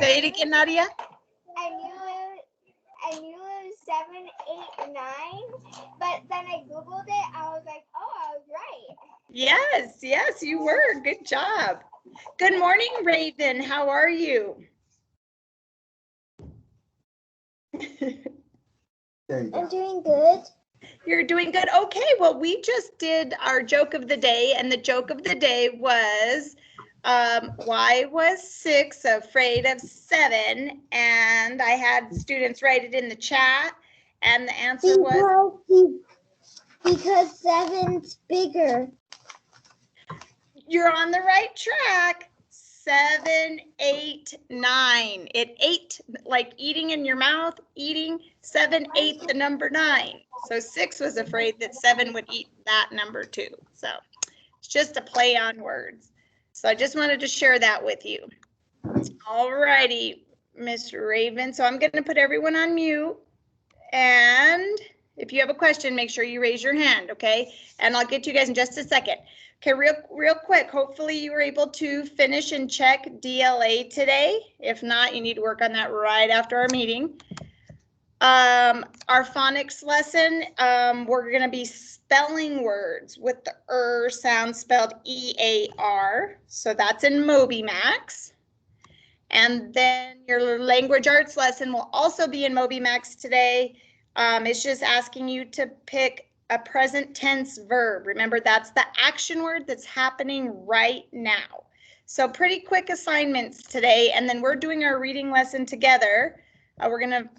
Say it again, Nadia. I knew it was 7, 8, 9, but then I Googled it. I was like, oh, I was right. Yes, yes, you were. Good job. Good morning, Raven. How are you? I'm doing good. You're doing good. Okay, well, we just did our joke of the day, and the joke of the day was, why was 6 afraid of 7? And I had students write it in the chat, and the answer was because 7's bigger. You're on the right track. 7, 8, 9. It ate, like eating in your mouth, eating. 7 ate the number 9. So 6 was afraid that 7 would eat that number too. So it's just a play on words. So I just wanted to share that with you. All righty, Miss Raven. So I'm going to put everyone on mute. And if you have a question, make sure you raise your hand, okay? And I'll get to you guys in just a second. Okay, real quick, hopefully you were able to finish and check DLA today. If not, you need to work on that right after our meeting. Our phonics lesson, we're going to be spelling words with the sound spelled E-A-R. So that's in MobyMax. And then your language arts lesson will also be in MobyMax today. It's just asking you to pick a present tense verb. Remember, that's the action word that's happening right now. So pretty quick assignments today, and then we're doing our reading lesson together. We're going to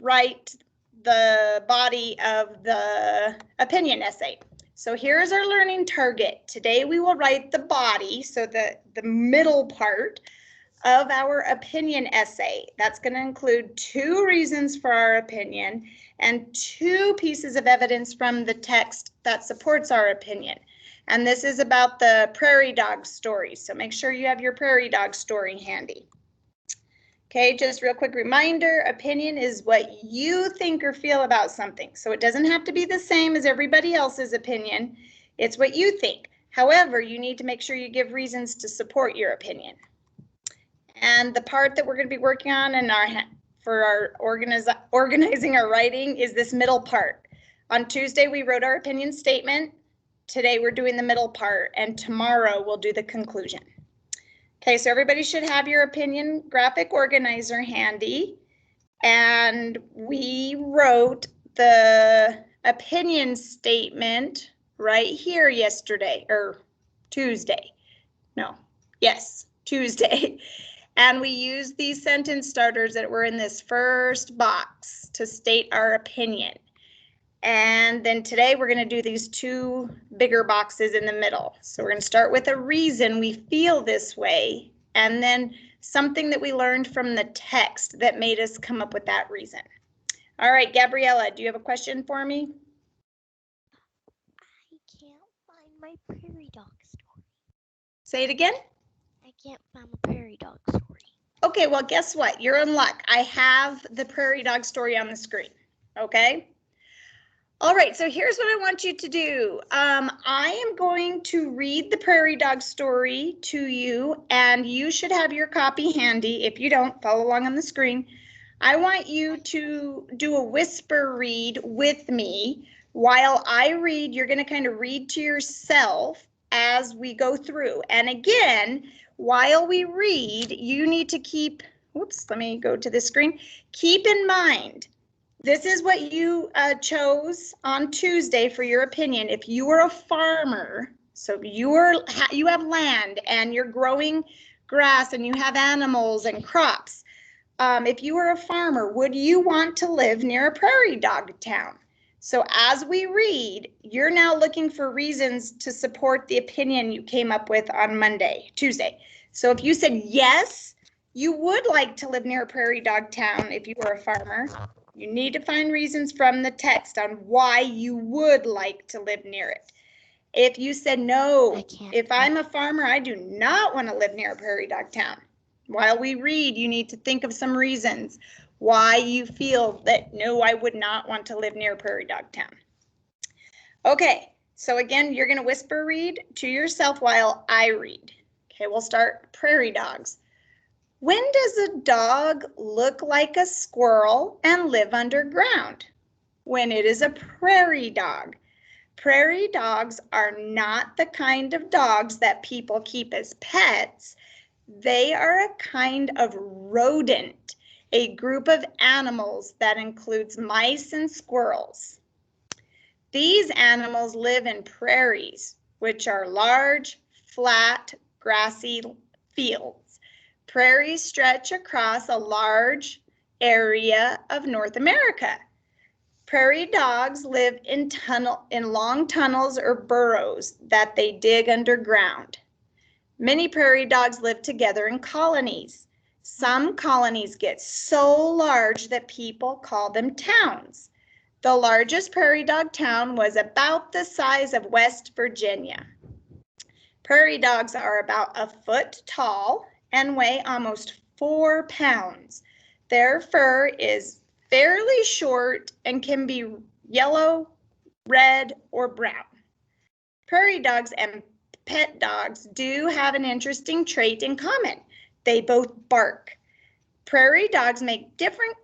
write the body of the opinion essay. So here's our learning target. Today we will write the body, so the middle part of our opinion essay. That's going to include 2 reasons for our opinion and 2 pieces of evidence from the text that supports our opinion. And this is about the Prairie Dog story. So make sure you have your Prairie Dog story handy. Okay, just real quick reminder, opinion is what you think or feel about something. So it doesn't have to be the same as everybody else's opinion. It's what you think. However, you need to make sure you give reasons to support your opinion. And the part that we're going to be working on in for our organizing our writing is this middle part. On Tuesday, we wrote our opinion statement. Today, we're doing the middle part, and tomorrow we'll do the conclusion. Okay, so everybody should have your opinion graphic organizer handy. And we wrote the opinion statement right here yesterday, or Tuesday. No, yes, Tuesday. And we used these sentence starters that were in this first box to state our opinion. And then today we're going to do these 2 bigger boxes in the middle. So we're going to start with a reason we feel this way, and then something that we learned from the text that made us come up with that reason. All right, Gabriella, do you have a question for me? I can't find my Prairie Dog story. Say it again. I can't find my Prairie Dog story. Okay, well, guess what? You're in luck. I have the Prairie Dog story on the screen. Okay. All right, so here's what I want you to do. I am going to read the Prairie Dog story to you, and you should have your copy handy. If you don't, follow along on the screen. I want you to do a whisper read with me. While I read, you're going to kind of read to yourself as we go through. And again, while we read, you need to keep, oops, let me go to the screen. Keep in mind, this is what you chose on Tuesday for your opinion. If you were a farmer, so you have land and you're growing grass and you have animals and crops. If you were a farmer, would you want to live near a prairie dog town? So as we read, you're now looking for reasons to support the opinion you came up with on Tuesday. So if you said yes, you would like to live near a prairie dog town if you were a farmer, you need to find reasons from the text on why you would like to live near it. If you said no, if I'm a farmer, I do not want to live near a prairie dog town. While we read, you need to think of some reasons why you feel that no, I would not want to live near a prairie dog town. Okay, so again, you're going to whisper read to yourself while I read. Okay, we'll start prairie dogs. When does a dog look like a squirrel and live underground? When it is a prairie dog. Prairie dogs are not the kind of dogs that people keep as pets. They are a kind of rodent, a group of animals that includes mice and squirrels. These animals live in prairies, which are large, flat, grassy fields. Prairies stretch across a large area of North America. Prairie dogs live in long tunnels or burrows that they dig underground. Many prairie dogs live together in colonies. Some colonies get so large that people call them towns. The largest prairie dog town was about the size of West Virginia. Prairie dogs are about a foot tall and weigh almost 4 pounds. Their fur is fairly short and can be yellow, red, or brown. Prairie dogs and pet dogs do have an interesting trait in common. They both bark. Prairie dogs make Prairie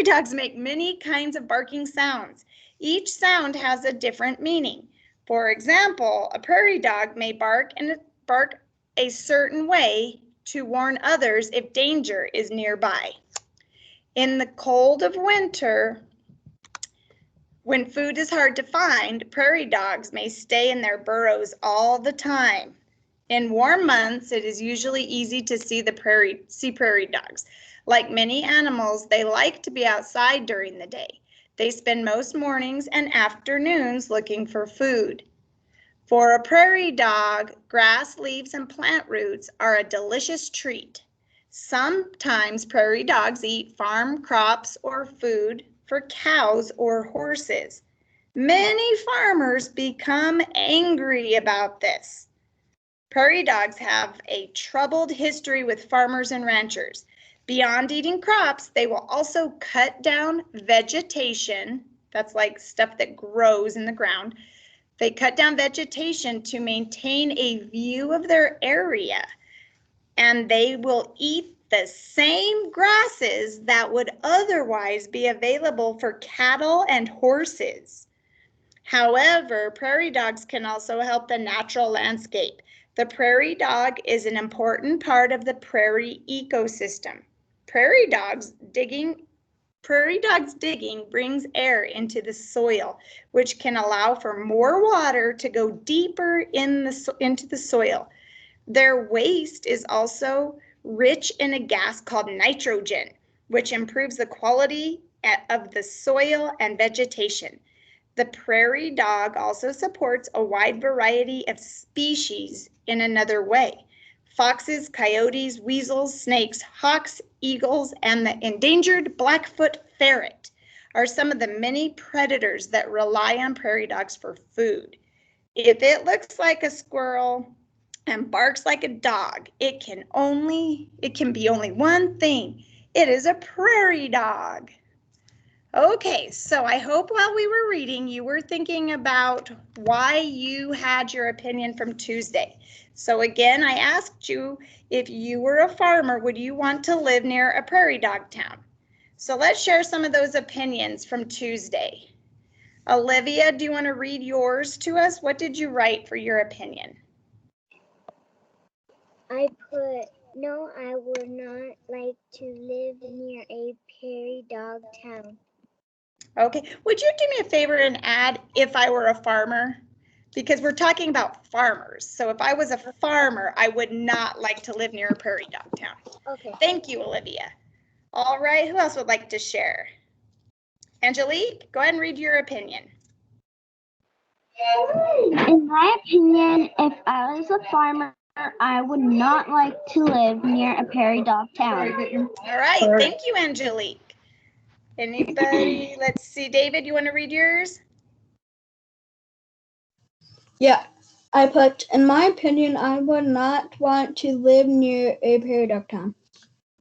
dogs make many kinds of barking sounds. Each sound has a different meaning. For example, a prairie dog may bark a certain way to warn others if danger is nearby. In the cold of winter, when food is hard to find, prairie dogs may stay in their burrows all the time. In warm months, it is usually easy to see prairie dogs. Like many animals, they like to be outside during the day. They spend most mornings and afternoons looking for food. For a prairie dog, grass, leaves, and plant roots are a delicious treat. Sometimes prairie dogs eat farm crops or food for cows or horses. Many farmers become angry about this. Prairie dogs have a troubled history with farmers and ranchers. Beyond eating crops, they will also cut down vegetation. That's like stuff that grows in the ground. They cut down vegetation to maintain a view of their area, and they will eat the same grasses that would otherwise be available for cattle and horses. However, prairie dogs can also help the natural landscape. The prairie dog is an important part of the prairie ecosystem. Prairie dogs digging brings air into the soil, which can allow for more water to go deeper into the soil. Their waste is also rich in a gas called nitrogen, which improves the quality of the soil and vegetation. The prairie dog also supports a wide variety of species in another way. Foxes, coyotes, weasels, snakes, hawks, eagles, and the endangered Blackfoot ferret are some of the many predators that rely on prairie dogs for food. If it looks like a squirrel and barks like a dog, it can be only one thing. It is a prairie dog. Okay, so I hope while we were reading, you were thinking about why you had your opinion from Tuesday. So again, I asked you, if you were a farmer, would you want to live near a prairie dog town? So let's share some of those opinions from Tuesday. Olivia, do you want to read yours to us? What did you write for your opinion? I put, no, I would not like to live near a prairie dog town. Okay, would you do me a favor and add if I were a farmer? Because we're talking about farmers. So if I was a farmer, I would not like to live near a prairie dog town. Okay. Thank you, Olivia. All right, who else would like to share? Angelique, go ahead and read your opinion. In my opinion, if I was a farmer, I would not like to live near a prairie dog town. All right, thank you, Angelique. Anybody? Let's see, David, you want to read yours? Yeah, I put, in my opinion, I would not want to live near a prairie dog town.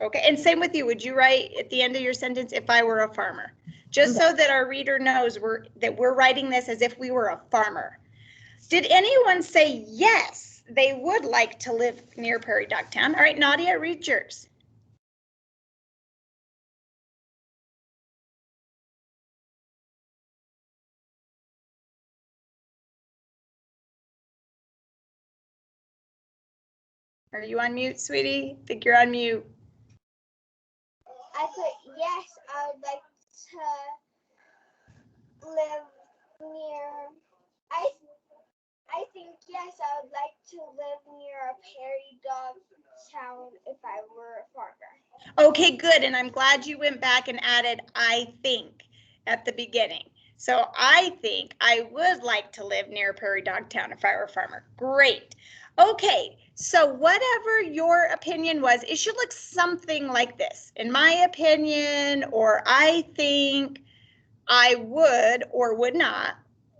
Okay, and same with you. Would you write at the end of your sentence, if I were a farmer? Just so that our reader knows that we're writing this as if we were a farmer. Did anyone say yes? they would like to live near Prairie Dog Town. All right, Nadia, read yours. Are you on mute, sweetie? I think you're on mute. I put yes, I would like to live near. I think yes, I would like to live near a Prairie Dog town if I were a farmer. Okay, good. And I'm glad you went back and added I think at the beginning. So I think I would like to live near Prairie Dog Town if I were a farmer. Great. Okay, so whatever your opinion was, it should look something like this. In my opinion, or I think I would or would not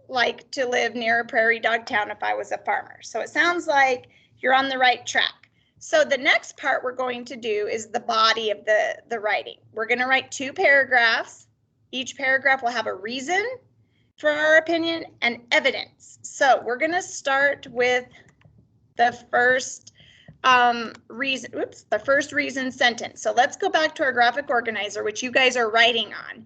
like to live near a Prairie Dog Town if I was a farmer. So it sounds like you're on the right track. So the next part we're going to do is the body of the writing. We're going to write 2 paragraphs. Each paragraph will have a reason for our opinion and evidence. So we're going to start with the first reason sentence. So let's go back to our graphic organizer, which you guys are writing on.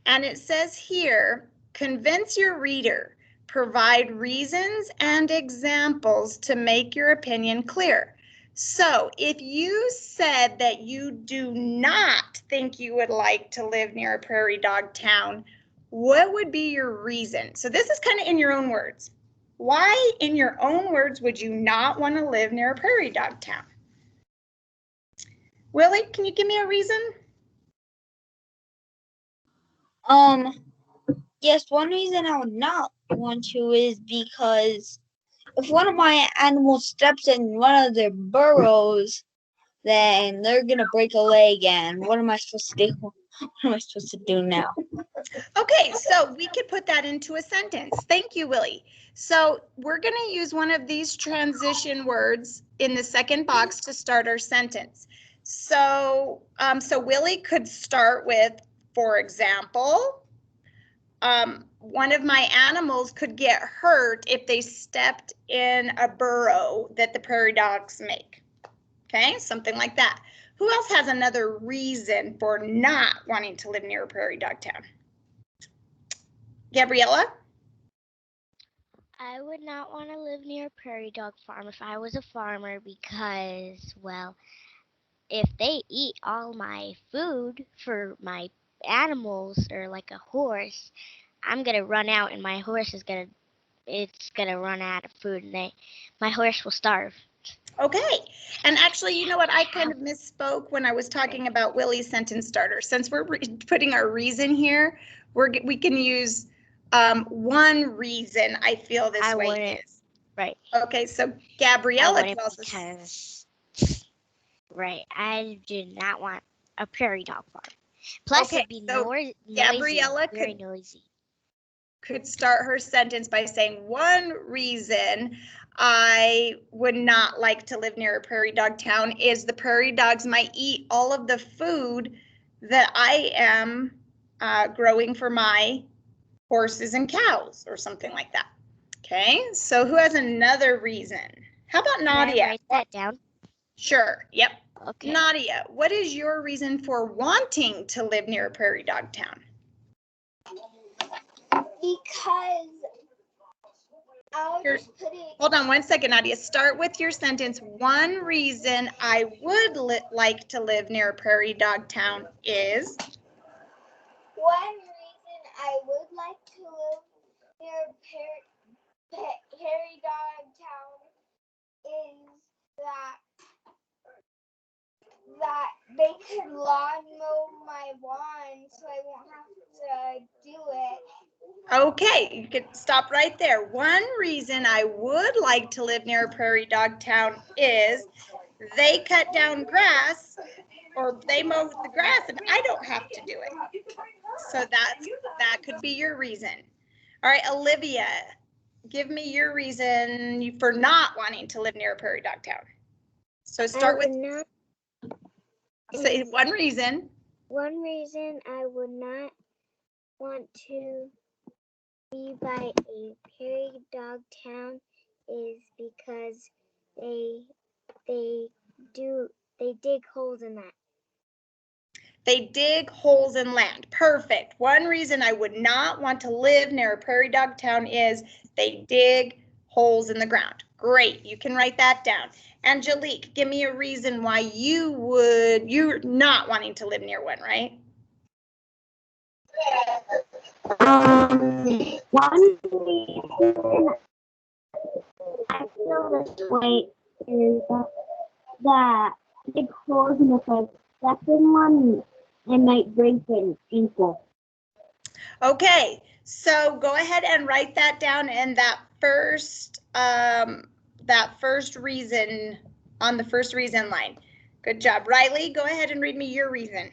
And it says here, convince your reader, provide reasons and examples to make your opinion clear. So if you said that you do not think you would like to live near a Prairie Dog Town, what would be your reason? So this is kind of in your own words. Why, in your own words, would you not want to live near a Prairie Dog Town? Willie, can you give me a reason? Yes, one reason I would not want to is because if one of my animals steps in one of their burrows, then they're gonna break a leg, and what am I supposed to do? What am I supposed to do now? Okay, so we could put that into a sentence. Thank you, Willie. So we're going to use one of these transition words in the second box to start our sentence. So, Willie could start with, for example, one of my animals could get hurt if they stepped in a burrow that the prairie dogs make. Okay, something like that. Who else has another reason for not wanting to live near a Prairie Dog Town? Gabriella? I would not want to live near a prairie dog farm if I was a farmer because, well, if they eat all my food for my animals or like a horse, I'm gonna run out and my horse is gonna run out of food and my horse will starve. Okay, and actually, you know what? I kind of misspoke when I was talking about Willie's sentence starter. Since we're putting our reason here, we can use one reason I feel this I way wouldn't. is. Right. Okay, so Gabriella could also. Right, I do not want a prairie dog farm. Plus, Okay, it'd be so noisy. Gabriella Very noisy. could start her sentence by saying, one reason I would not like to live near a prairie dog town is the prairie dogs might eat all of the food that I am growing for my horses and cows or something like that. Okay, so who has another reason? How about Nadia? Can I write that down? Sure, yep. Okay. Nadia, what is your reason for wanting to live near a prairie dog town? Because I was just putting. Hold on 1 second, Nadia. Start with your sentence. One reason I would like to live near a prairie dog town is. One reason I would like to live near Prairie Dog Town is that they could lawn mow my lawn so I won't have to do it. Okay, you could stop right there. One reason I would like to live near a prairie dog town is they cut down grass or they mow the grass and I don't have to do it. So that could be your reason. All right, Olivia, give me your reason for not wanting to live near a prairie dog town. So start with say one reason. One reason I would not want to be by a prairie dog town is because they dig holes in that. They dig holes in land. Perfect. One reason I would not want to live near a prairie dog town is they dig holes in the ground. Great. You can write that down. Angelique, give me a reason why you're not wanting to live near one, right? One reason I feel this way is that big holes in the fence. Second one, it might break an ankle. Okay, so go ahead and write that down in that first reason on the first reason line. Good job. Riley, go ahead and read me your reason.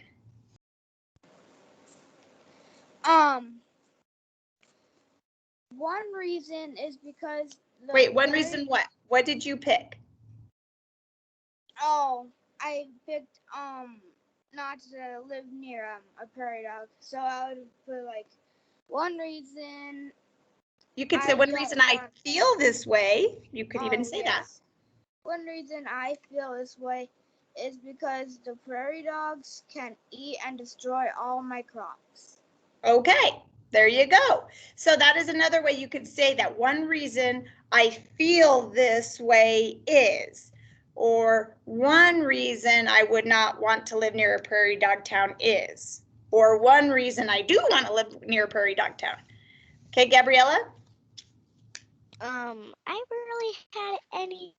One reason is because Wait, one reason what? What did you pick? Oh, I picked not to live near a prairie dog. So I would put like one reason. You could say one reason I feel this way. You could even say that. One reason I feel this way is because the prairie dogs can eat and destroy all my crops. Okay, there you go. So that is another way you could say that one reason I feel this way is, or one reason I would not want to live near a prairie dog town is, or one reason I do want to live near a prairie dog town. Okay, Gabriella? I really had any.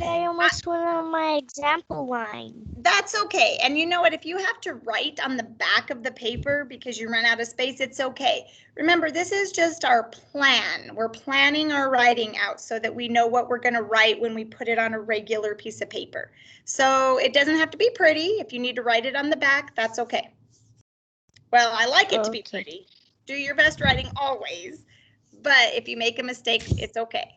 I almost went on my example line. That's okay. And you know what? If you have to write on the back of the paper because you run out of space, it's okay. Remember, this is just our plan. We're planning our writing out so that we know what we're going to write when we put it on a regular piece of paper. So it doesn't have to be pretty. If you need to write it on the back, that's okay. Well, I like it to be pretty. Do your best writing always. But if you make a mistake, it's okay.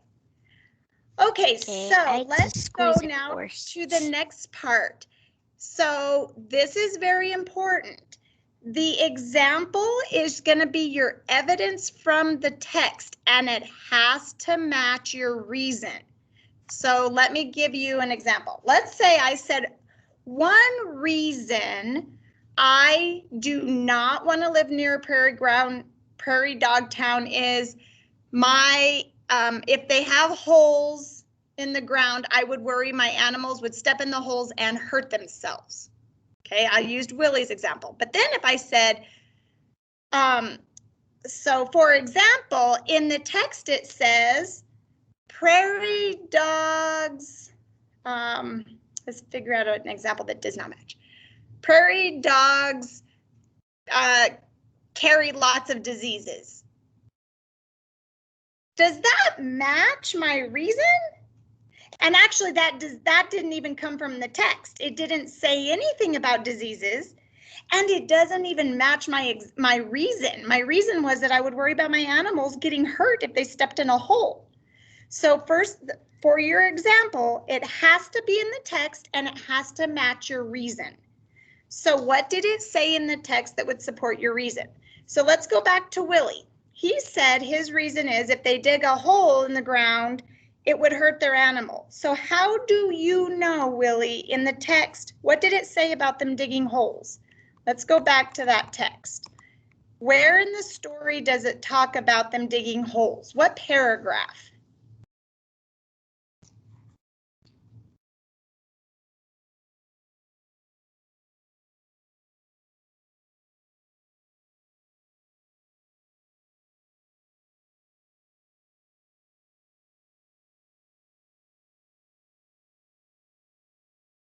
Okay, so let's go now to the next part. So this is very important. The example is going to be your evidence from the text, and it has to match your reason. So let me give you an example. Let's say I said, one reason I do not want to live near a prairie dog town is if they have holes in the ground, I would worry my animals would step in the holes and hurt themselves. Okay, I used Willie's example. But then if I said, so for example, in the text it says, prairie dogs, let's figure out an example that does not match. Prairie dogs carry lots of diseases. Does that match my reason? And actually that didn't even come from the text. It didn't say anything about diseases, and it doesn't even match my reason. My reason was that I would worry about my animals getting hurt if they stepped in a hole. So first, for your example, it has to be in the text and it has to match your reason. So what did it say in the text that would support your reason? So let's go back to Willie. He said his reason is if they dig a hole in the ground, it would hurt their animal. So how do you know, Willie, in the text, what did it say about them digging holes? Let's go back to that text. Where in the story does it talk about them digging holes? What paragraph?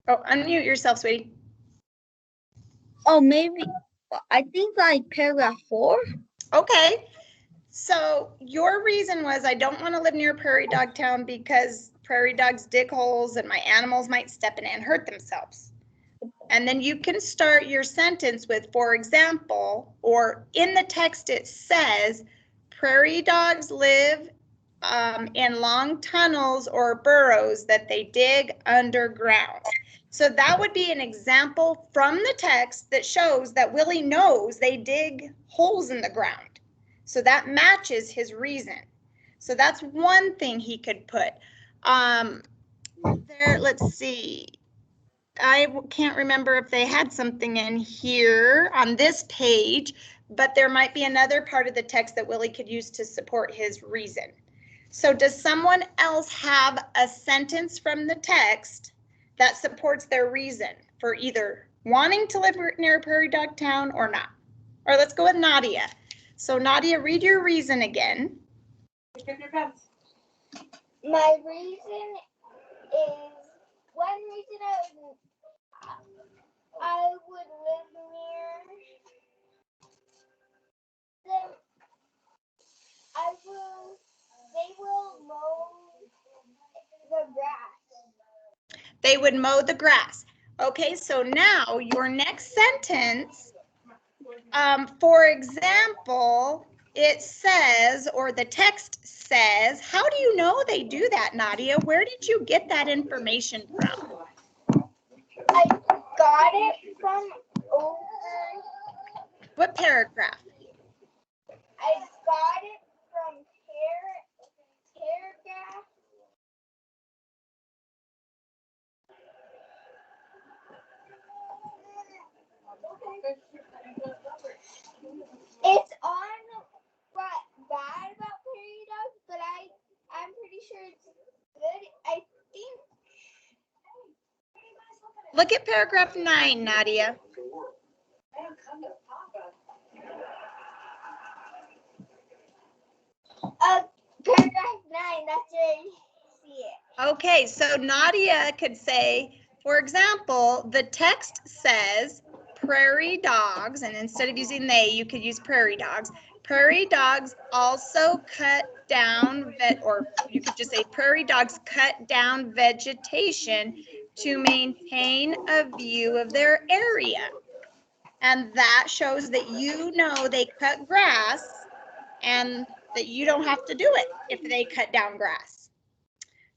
Oh, unmute yourself, sweetie. Oh, maybe, I think like paragraph 4. Okay, so your reason was I don't want to live near a prairie dog town because prairie dogs dig holes and my animals might step in and hurt themselves. And then you can start your sentence with, for example, or in the text it says, prairie dogs live in long tunnels or burrows that they dig underground. So that would be an example from the text that shows that Willie knows they dig holes in the ground. So that matches his reason. So that's one thing he could put. Let's see. I can't remember if they had something in here on this page, but there might be another part of the text that Willie could use to support his reason. So does someone else have a sentence from the text that supports their reason for either wanting to live near a prairie dog town or not? Or let's go with Nadia. So Nadia, read your reason again. My reason is, one reason I would live near them. They will mow the grass. They would mow the grass. Okay, so now your next sentence, for example, it says, or the text says, how do you know they do that, Nadia? Where did you get that information from? I got it from over. What paragraph? I got it from paragraph. It's on what bad about prairie dogs, but I'm pretty sure it's good. I think. Look at paragraph 9, Nadia. Paragraph 9, that's where I see it. Okay, so Nadia could say, for example, the text says prairie dogs, and instead of using they, you could use prairie dogs. Prairie dogs also cut down, or you could just say prairie dogs cut down vegetation to maintain a view of their area. And that shows that you know they cut grass and that you don't have to do it if they cut down grass.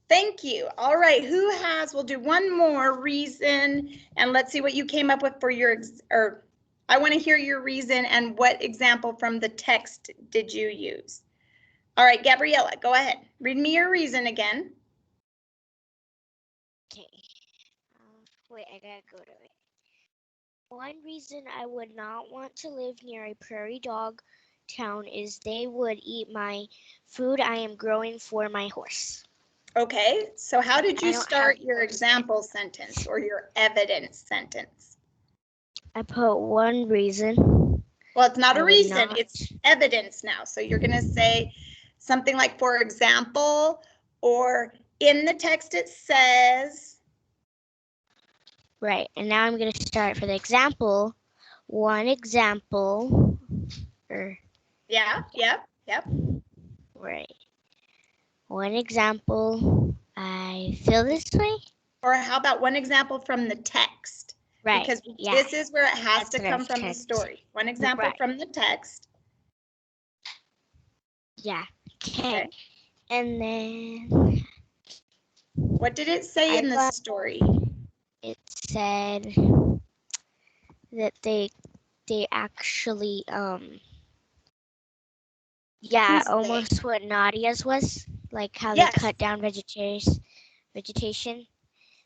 Thank you. All right, we'll do one more reason, and let's see what you came up with for your, I want to hear your reason and what example from the text did you use? All right, Gabriella, go ahead. Read me your reason again. Okay. Wait, I gotta go to it. One reason I would not want to live near a prairie dog town is they would eat my food I am growing for my horse. Okay, so how did you start your example sentence or your evidence sentence? I put one reason. Well, it's not a reason, it's evidence now. So you're going to say something like, for example, or in the text it says. Right, and now I'm going to start for the example. One example. Yeah, yep. Right. One example, I feel this way. Or how about one example from the text? Right. Because this is where it has to come from the story. One example from the text. Yeah. Okay. And then. What did it say in the story? It said that they actually yeah, almost what Nadia's was, like how they cut down vegetation.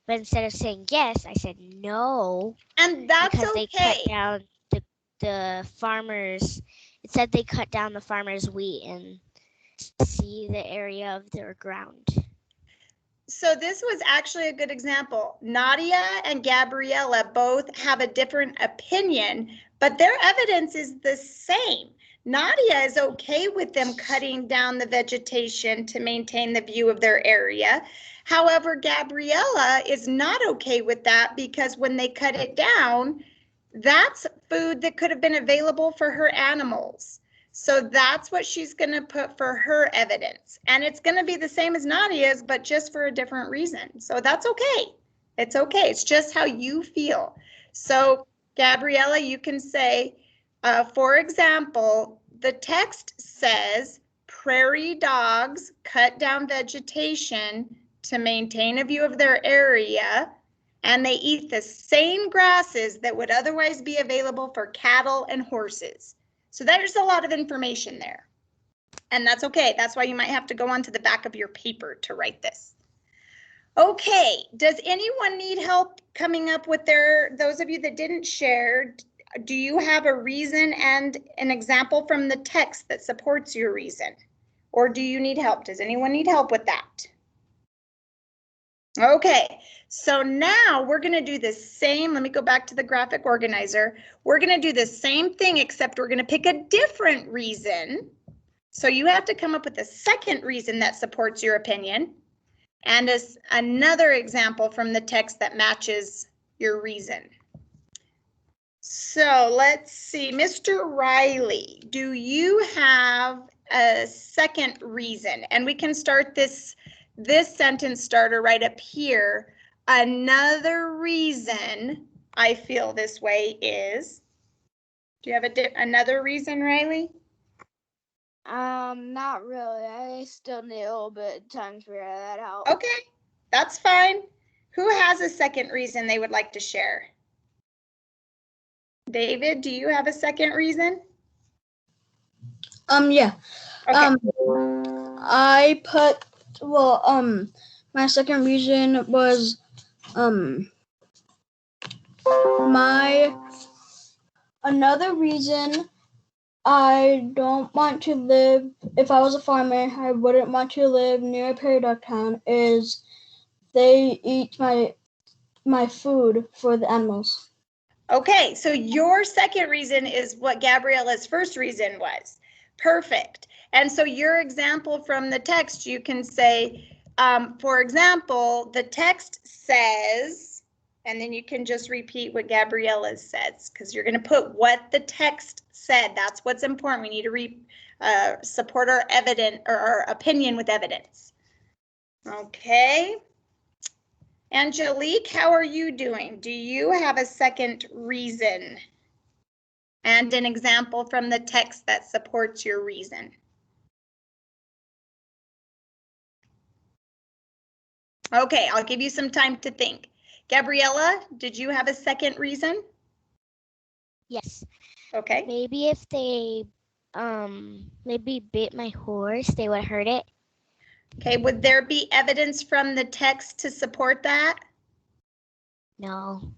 But instead of saying yes, I said no. And that's because okay. They cut down the farmers. It said they cut down the farmers' wheat and see the area of their ground. So this was actually a good example. Nadia and Gabriella both have a different opinion, but their evidence is the same. Nadia is okay with them cutting down the vegetation to maintain the view of their area. However, Gabriella is not okay with that because when they cut it down, that's food that could have been available for her animals. So that's what she's going to put for her evidence. And it's going to be the same as Nadia's, but just for a different reason. So that's okay. It's okay. It's just how you feel. So Gabriella, you can say, for example, the text says prairie dogs cut down vegetation to maintain a view of their area, and they eat the same grasses that would otherwise be available for cattle and horses. So there's a lot of information there. And that's okay. That's why you might have to go onto the back of your paper to write this. Okay, does anyone need help coming up with those of you that didn't share, do you have a reason and an example from the text that supports your reason? Or do you need help? Does anyone need help with that? Okay, so now we're going to do the same. Let me go back to the graphic organizer. We're going to do the same thing, except we're going to pick a different reason. So you have to come up with a second reason that supports your opinion and another example from the text that matches your reason. So let's see, Mr. Riley, do you have a second reason? And we can start this sentence starter right up here. Another reason I feel this way is, do you have another reason, Riley? Not really. I still need a little bit of time to figure that out. Okay, that's fine. Who has a second reason they would like to share? David, do you have a second reason? Yeah. Okay. I put, my second reason was, another reason I don't want to live, if I was a farmer, I wouldn't want to live near a prairie dog town is they eat my food for the animals. Okay, so your second reason is what Gabriella's first reason was. Perfect. And so your example from the text, you can say, for example, the text says, and then you can just repeat what Gabriella says, because you're going to put what the text said. That's what's important. We need to support our evidence or our opinion with evidence. Okay. Angelique, how are you doing? Do you have a second reason and an example from the text that supports your reason? Okay, I'll give you some time to think. Gabriella, did you have a second reason? Yes. Okay. Maybe if they maybe bit my horse, they would hurt it. Okay, would there be evidence from the text to support that? No.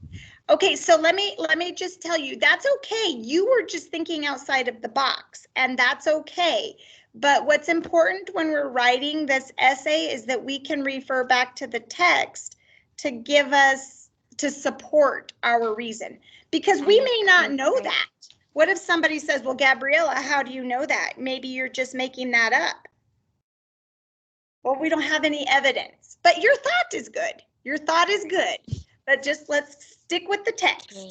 Okay, so let me just tell you, that's okay. You were just thinking outside of the box, and that's okay. But what's important when we're writing this essay is that we can refer back to the text to give us, to support our reason, because we may not know that. What if somebody says, well, Gabriella, how do you know that? Maybe you're just making that up. Well, we don't have any evidence, but your thought is good. Your thought is good, but just let's stick with the text Okay.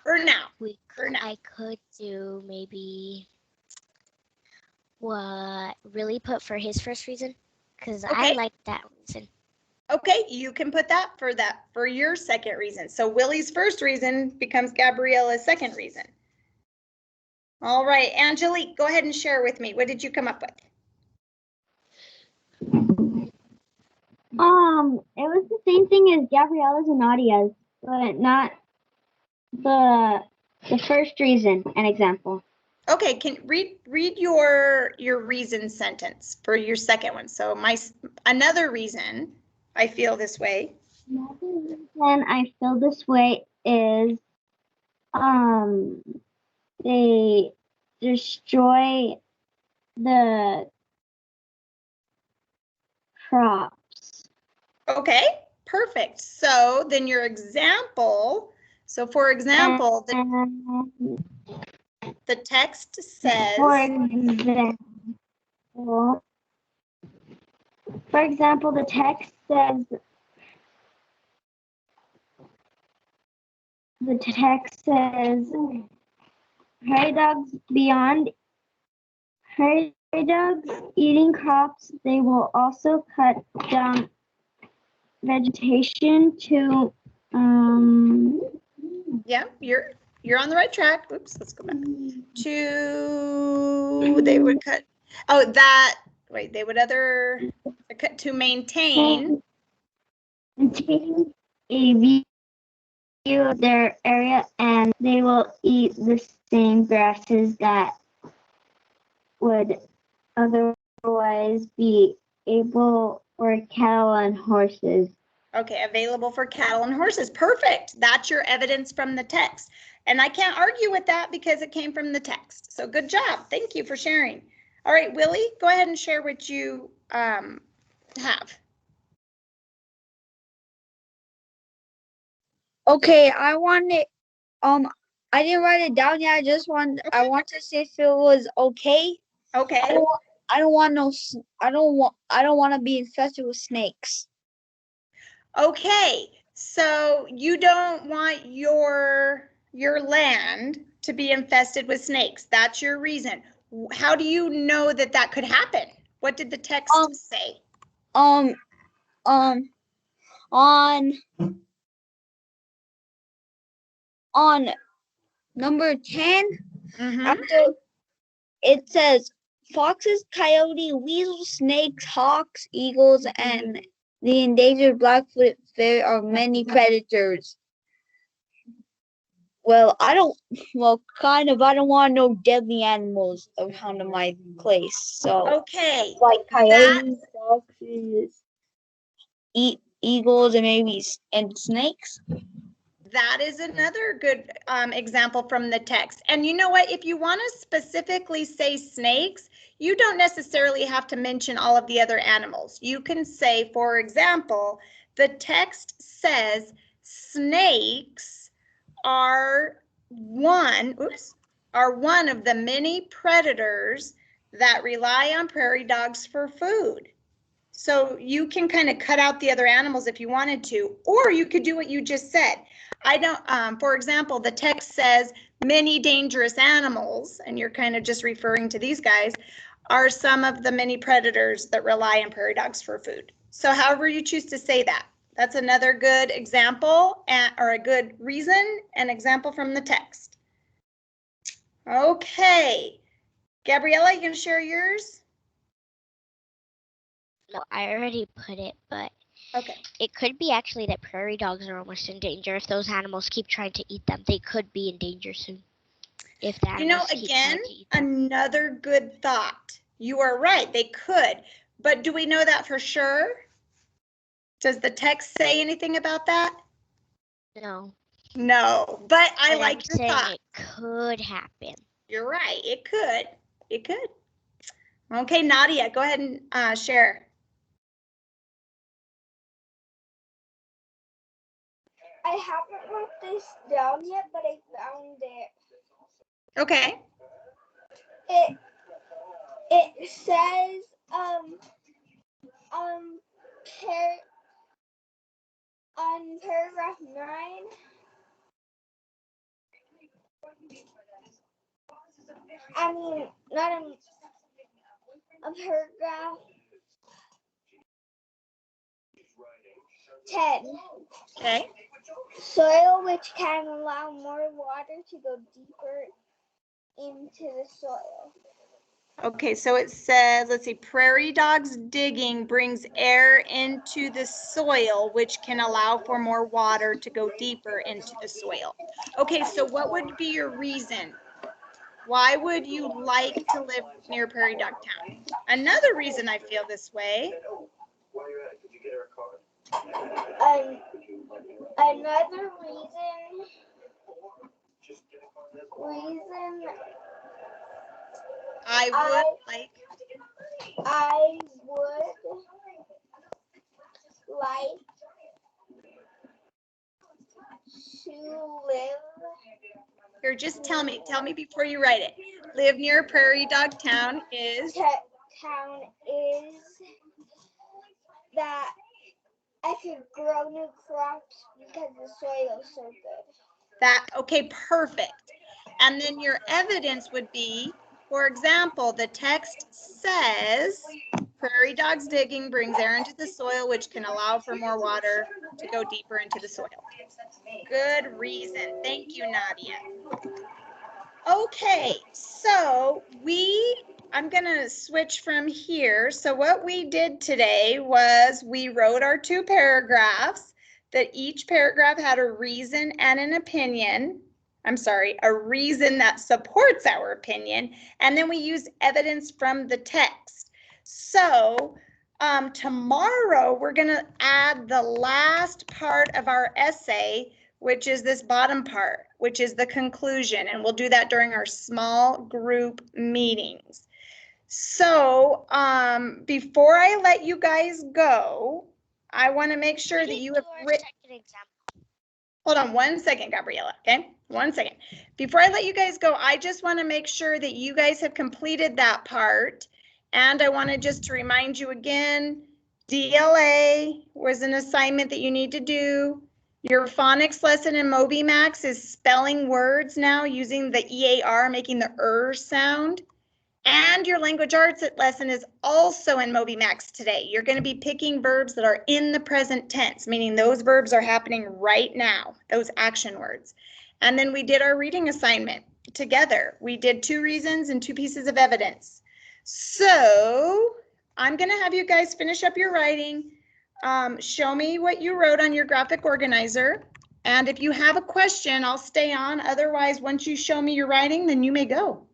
for now. I could do maybe what Really put for his first reason, because I like that reason. Okay, you can put that for your second reason. So Willie's first reason becomes Gabriella's second reason. All right, Angelique, go ahead and share with me. What did you come up with? It was the same thing as Gabriella's and Nadia's, but not the first reason and example. Okay, can read your reason sentence for your second one. So another reason I feel this way. Another reason I feel this way is they destroy the crops. Okay, perfect. So then your example, so for example, the text says, for example, the text says, prairie dogs eating crops, they will also cut down vegetation to yeah, you're on the right track. Oops, let's go back. They would cut, they would cut to maintain a view of their area, and they will eat the same grasses that would otherwise be able for cattle and horses. Okay, available for cattle and horses. Perfect. That's your evidence from the text. And I can't argue with that because it came from the text. So good job. Thank you for sharing. All right, Willie, go ahead and share what you have. Okay, I didn't write it down yet. I want to see if it was okay. Okay. I don't want to be infested with snakes. Okay, so you don't want your land to be infested with snakes. That's your reason. How do you know that that could happen? What did the text say? On number 10, after it says foxes, coyote, weasels, snakes, hawks, eagles, and the endangered black-footed fairy are many predators. Well, I don't want no deadly animals around my place. So, okay, like coyotes, foxes, eagles, and snakes. That is another good example from the text. And you know what? If you want to specifically say snakes, you don't necessarily have to mention all of the other animals. You can say, for example, the text says snakes are one of the many predators that rely on prairie dogs for food. So you can kind of cut out the other animals if you wanted to, or you could do what you just said. I don't, for example, the text says many dangerous animals, and you're kind of just referring to these guys, are some of the many predators that rely on prairie dogs for food. So however you choose to say that, that's another good example or a good reason, an example from the text. Okay, Gabriella, you gonna share yours? No, I already put it, but okay. It could be actually that prairie dogs are almost in danger. If those animals keep trying to eat them, they could be in danger soon. If the animals keep trying to eat them. Another good thought. You are right, they could. But do we know that for sure? Does the text say anything about that? No. No, but I like your thought. It could happen. You're right, it could. It could. Okay, Nadia, go ahead and share. I haven't wrote this down yet, but I found it. Okay. It says on paragraph 9. I mean, not a paragraph 10. Okay. Soil which can allow more water to go deeper into the soil. Okay, so it says, let's see, prairie dogs digging brings air into the soil, which can allow for more water to go deeper into the soil. Okay, so what would be your reason? Why would you like to live near Prairie Dog Town? Another reason I feel this way. Another reason I would like to live. Here, just tell me before you write it. Live near Prairie Dog Town is That I could grow new crops because the soil is so good. Okay, perfect. And then your evidence would be, for example, the text says, prairie dogs digging brings air into the soil, which can allow for more water to go deeper into the soil. Good reason. Thank you, Nadia. Okay, so I'm gonna switch from here. So what we did today was we wrote our 2 paragraphs, that each paragraph had a reason and an opinion. I'm sorry, a reason that supports our opinion, and then we used evidence from the text. So Tomorrow, we're going to add the last part of our essay, which is this bottom part, which is the conclusion. And we'll do that during our small group meetings. So before I let you guys go, I want to make sure that you have written. Hold on 1 second, Gabriella, okay? 1 second. Before I let you guys go, I just want to make sure that you guys have completed that part. And I wanted just to remind you again, DLA was an assignment that you need to do. Your phonics lesson in MobyMax is spelling words now using the EAR, making the sound. And your language arts lesson is also in MobyMax today. You're going to be picking verbs that are in the present tense, meaning those verbs are happening right now, those action words. And then we did our reading assignment together. We did 2 reasons and 2 pieces of evidence. So I'm going to have you guys finish up your writing. Show me what you wrote on your graphic organizer. And if you have a question, I'll stay on. Otherwise, once you show me your writing, then you may go.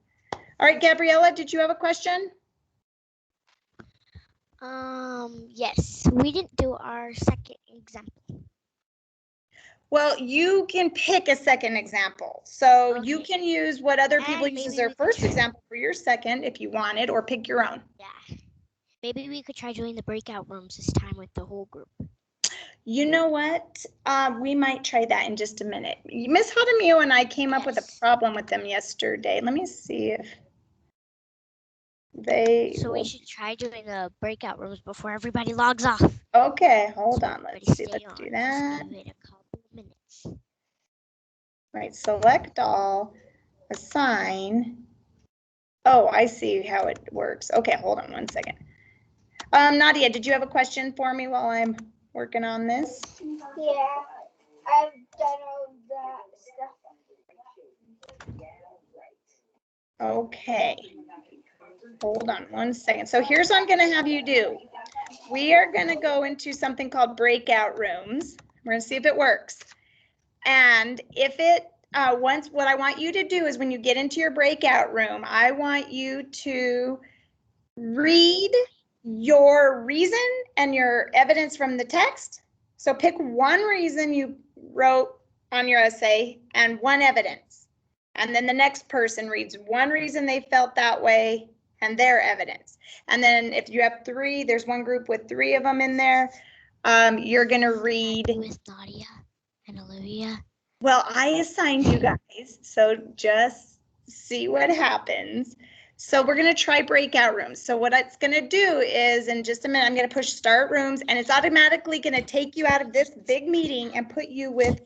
All right, Gabriella, did you have a question? Yes, we didn't do our second example. Well, you can pick a second example. So Okay. you can use what other people And use as maybe their we could first try- example for your second if you wanted, or pick your own. Yeah. Maybe we could try doing the breakout rooms this time with the whole group. You know what? We might try that in just a minute. Miss Hadamio and I came up with a problem with them yesterday. Let me see if they So we will. should try doing the breakout rooms before everybody logs off. Okay, hold So on. everybody Let's see. stay Let's on. do that. Just give it a couple minutes. Right, select all, assign. Oh, I see how it works. Okay, hold on 1 second. Nadia, did you have a question for me while I'm working on this? Yeah, I've done all that stuff. Okay. Hold on 1 second. So here's what I'm going to have you do. We are going to go into something called breakout rooms. We're going to see if it works. And if it, what I want you to do is when you get into your breakout room, I want you to read your reason and your evidence from the text. So pick one reason you wrote on your essay and one evidence. And then the next person reads one reason they felt that way and their evidence. And then if you have 3, there's one group with 3 of them in there. You're going to read. With Nadia and Olivia. Well, I assigned you guys, so just see what happens. So we're going to try breakout rooms. So what it's going to do is in just a minute, I'm going to push start rooms and it's automatically going to take you out of this big meeting and put you with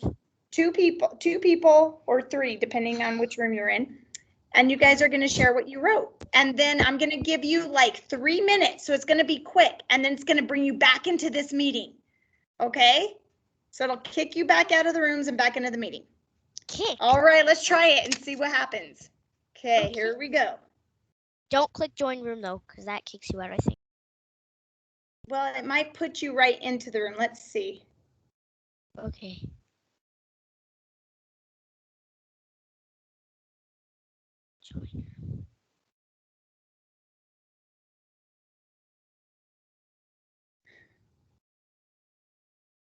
2 people or 3, depending on which room you're in. And you guys are going to share what you wrote. And then I'm going to give you like 3 minutes. So it's going to be quick. And then it's going to bring you back into this meeting. Okay? So it'll kick you back out of the rooms and back into the meeting. Kick. All right, let's try it and see what happens. Okay, here we go. Don't click join room though, because that kicks you out, I think. Well, it might put you right into the room. Let's see. Okay. Join.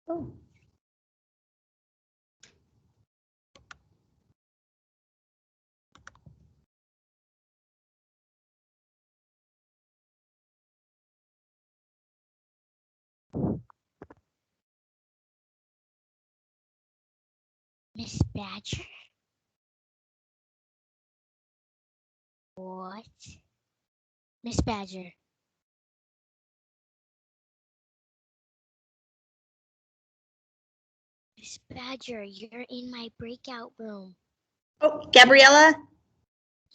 Oh. Miss Badger? What? Miss Badger. Miss Badger, you're in my breakout room. Oh, Gabriella,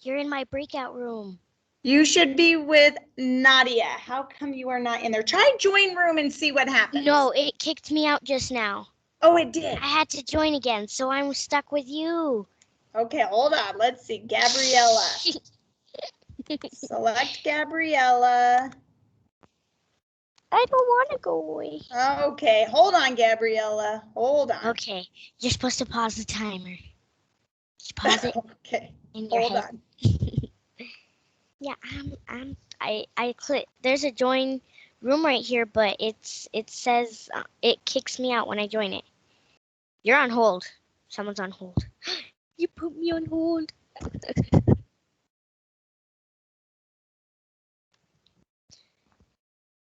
You're in my breakout room. you should be with Nadia. How come you are not in there? Try join room and see what happens. No, it kicked me out just now. Oh, it did. I had to join again, so I'm stuck with you. Okay, hold on. Let's see. Gabriella. Select Gabriella. I don't want to go away. Okay, hold on, Gabriella. Hold on. Okay, you're supposed to pause the timer. Just pause it Okay, in your hold head. on. Yeah, I click. There's a join room right here, but it says it kicks me out when I join it. You're on hold. Someone's on hold. You put me on hold.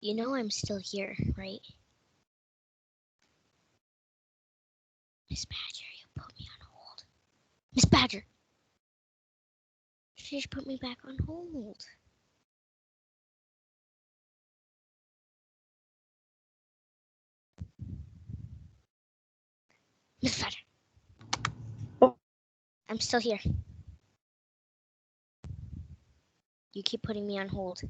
You know I'm still here, right? Miss Badger, you put me on hold. Miss Badger. She just put me back on hold. Miss Badger. I'm still here. You keep putting me on hold.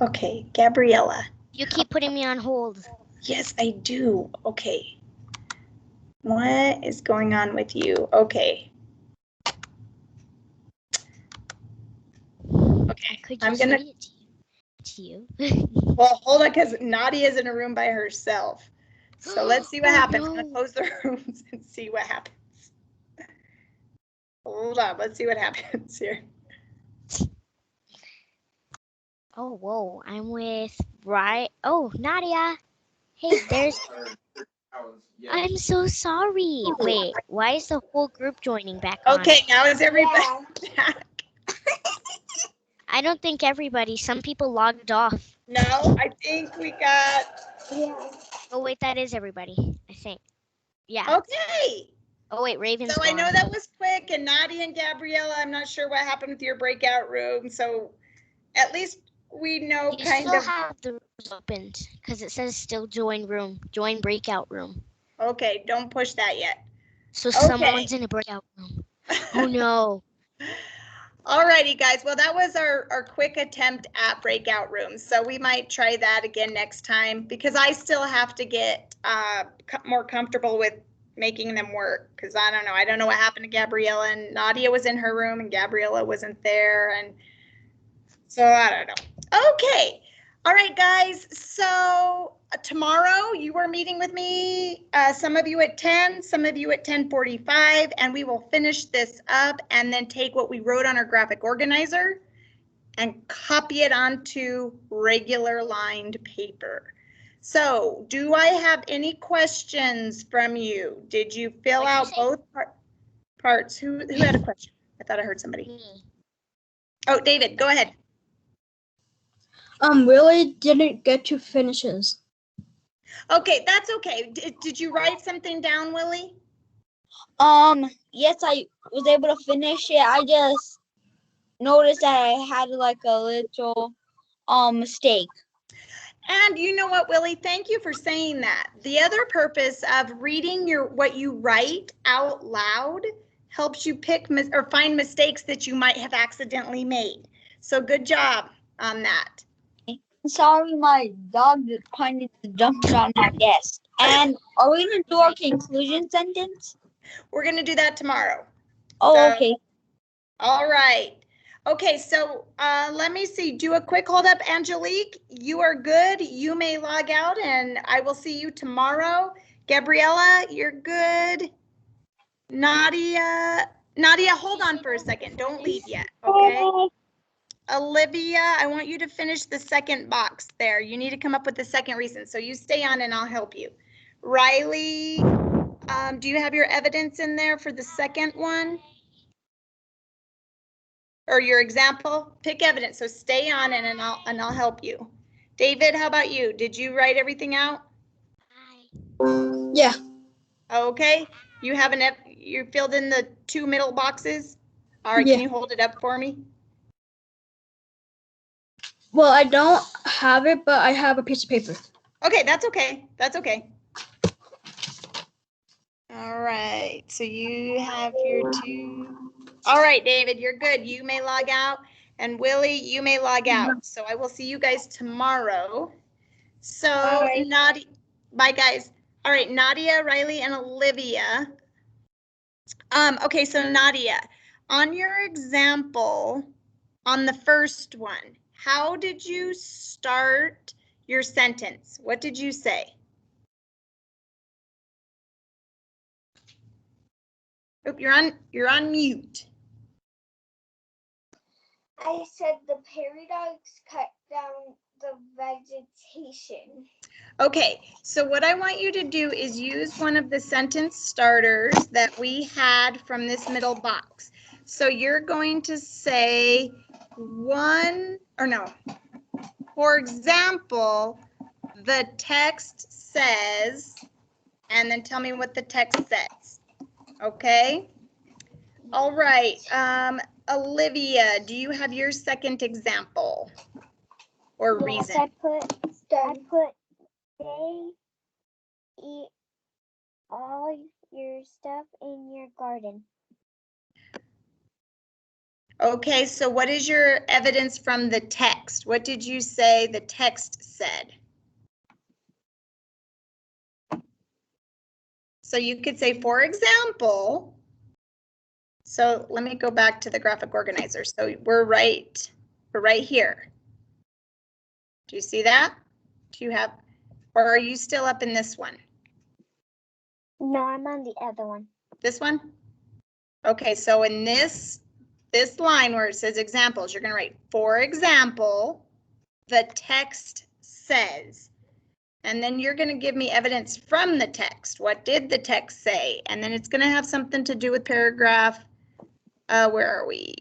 Okay, Gabriella. You keep putting me on hold. Yes, I do. Okay. What is going on with you? Okay. Okay. I could I'm just gonna read it to you. well, hold on, because Nadia's in a room by herself. So let's see what happens. I'm gonna close the rooms and see what happens. Hold on, let's see what happens here. Oh, whoa, I'm with Oh, Nadia. Hey, there's. I'm so sorry. Wait, why is the whole group joining back on? Okay, now is everybody back? I don't think everybody. Some people logged off. No, I think we got. Oh, wait, that is everybody, I think. Yeah. Okay. Oh, wait, Raven's So gone. I know that was quick, and Nadia and Gabriella, I'm not sure what happened with your breakout room. So at least we know You kind still of. have the rooms opened because it says still join room, join breakout room. Okay, don't push that yet. So Okay. someone's in a breakout room. Oh no. Alrighty, guys. Well, that was our quick attempt at breakout rooms. So we might try that again next time because I still have to get more comfortable with making them work because I don't know. I don't know what happened to Gabriella, and Nadia was in her room and Gabriella wasn't there. And so I don't know. Okay. All right, guys. So tomorrow you are meeting with me, some of you at 10, some of you at 10:45, and we will finish this up and then take what we wrote on our graphic organizer and copy it onto regular lined paper. So do I have any questions from you? Did you fill out both parts? Who had a question? I thought I heard somebody. Me. Oh, David, go ahead. Really didn't get to finish this. Okay, that's okay. Did you write something down, Willie? Yes, I was able to finish it. I just noticed that I had like a little mistake. And you know what, Willie? Thank you for saying that. The other purpose of reading what you write out loud helps you pick or find mistakes that you might have accidentally made. So good job on that. Sorry, my dog kind of jumped on my desk. And are we going to do our conclusion sentence? We're going to do that tomorrow. Oh, so, okay. All right. Okay, so let me see. Do a quick hold up, Angelique. You are good. You may log out and I will see you tomorrow. Gabriella, you're good. Nadia, hold on for a second. Don't leave yet, okay? Olivia, I want you to finish the second box there. You need to come up with the second reason. So you stay on and I'll help you. Riley, do you have your evidence in there for the second one? Or your example? Pick evidence. So stay on and I'll help you. David, how about you? Did you write everything out? Yeah. Okay. You filled in the 2 middle boxes? All right, yeah. Can you hold it up for me? Well, I don't have it, but I have a piece of paper. Okay, that's okay. That's okay. All right, so you have your 2. All right, David, you're good. You may log out. And Willie, you may log out. So I will see you guys tomorrow. So Nadia, bye guys. All right, Nadia, Riley, and Olivia. Okay, so Nadia, on your example, on the first one, how did you start your sentence? What did you say? Oop, you're on mute. I said the prairie dogs cut down the vegetation. Okay, so what I want you to do is use one of the sentence starters that we had from this middle box. So you're going to say for example, the text says, and then tell me what the text says. Okay? All right, Olivia, do you have your second example or reason? I put they eat all your stuff in your garden. Okay, so what is your evidence from the text? What did you say the text said? So you could say, for example, so let me go back to the graphic organizer. So we're right here. Do you see that? Do you have, or are you still up in this one? No, I'm on the other one. This one? Okay, so in this line where it says examples, you're going to write, for example, the text says, and then you're going to give me evidence from the text. What did the text say? And then it's going to have something to do with paragraph, where are we?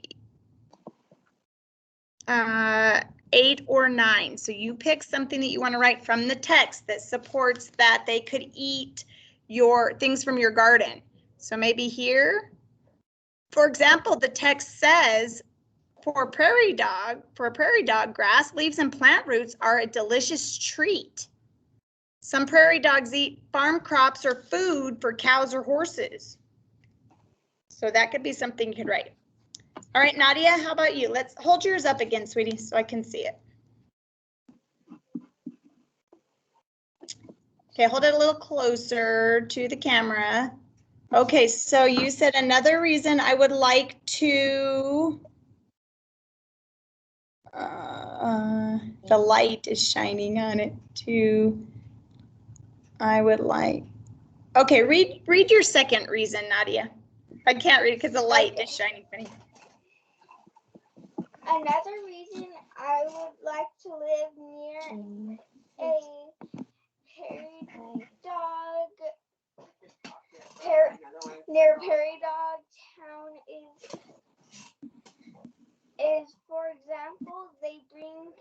8 or 9. So you pick something that you want to write from the text that supports that they could eat your things from your garden. So maybe here, for example, the text says, for a prairie dog, grass, leaves, and plant roots are a delicious treat. Some prairie dogs eat farm crops or food for cows or horses. So that could be something you could write. All right, Nadia, how about you? Let's hold yours up again, sweetie, so I can see it. Okay, hold it a little closer to the camera. Okay, so you said another reason I would like to, the light is shining on it too. I would like, okay, read your second reason, Nadia. I can't read it because the light is shining funny. Another reason I would like to live near a prairie dog town is, for example, they bring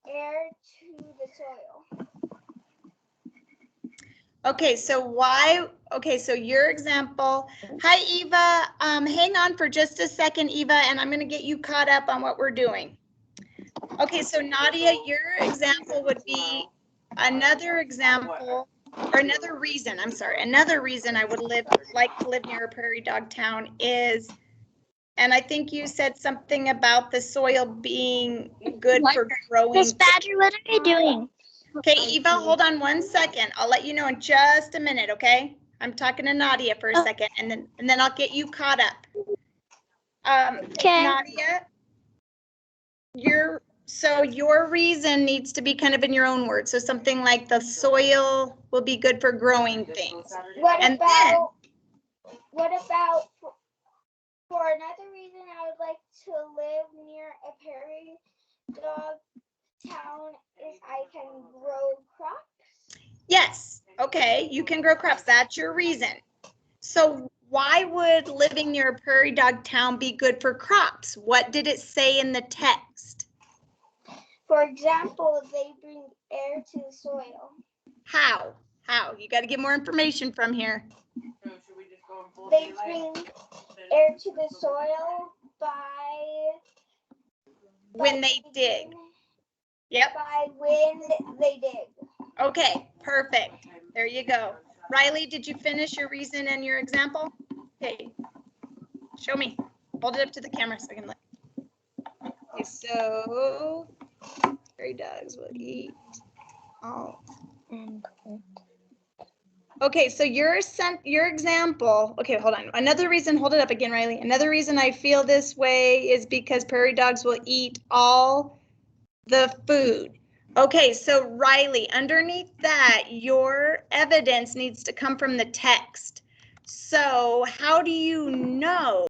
air to the soil. Okay, so why? Okay, so your example. Hi, Eva. Hang on for just a second, Eva, and I'm going to get you caught up on what we're doing. Okay, so Nadia, your example would be another example, or another reason. I'm sorry, another reason I would like to live near a prairie dog town is, and I think you said something about the soil being good for growing. Miss Badger, what are you doing? Okay, Eva, hold on 1 second. I'll let you know in just a minute, okay? I'm talking to Nadia for a second, and then I'll get you caught up. Okay. Nadia, your reason needs to be kind of in your own words. So something like the soil will be good for growing things. What about for another reason I would like to live near a prairie dog town is I can grow crops? Yes, okay, you can grow crops. That's your reason. So why would living near a prairie dog town be good for crops? What did it say in the text? For example, they bring air to the soil. How? You got to get more information from here. They bring air to the soil by when they dig. Yep. By when they dig. Okay, perfect. There you go. Riley, did you finish your reason and your example? Okay, show me. Hold it up to the camera so I can look. Okay, so prairie dogs will eat all. Okay, so your example, okay, hold on. Another reason, hold it up again, Riley. Another reason I feel this way is because prairie dogs will eat all the food. Okay, so Riley, underneath that, your evidence needs to come from the text. So how do you know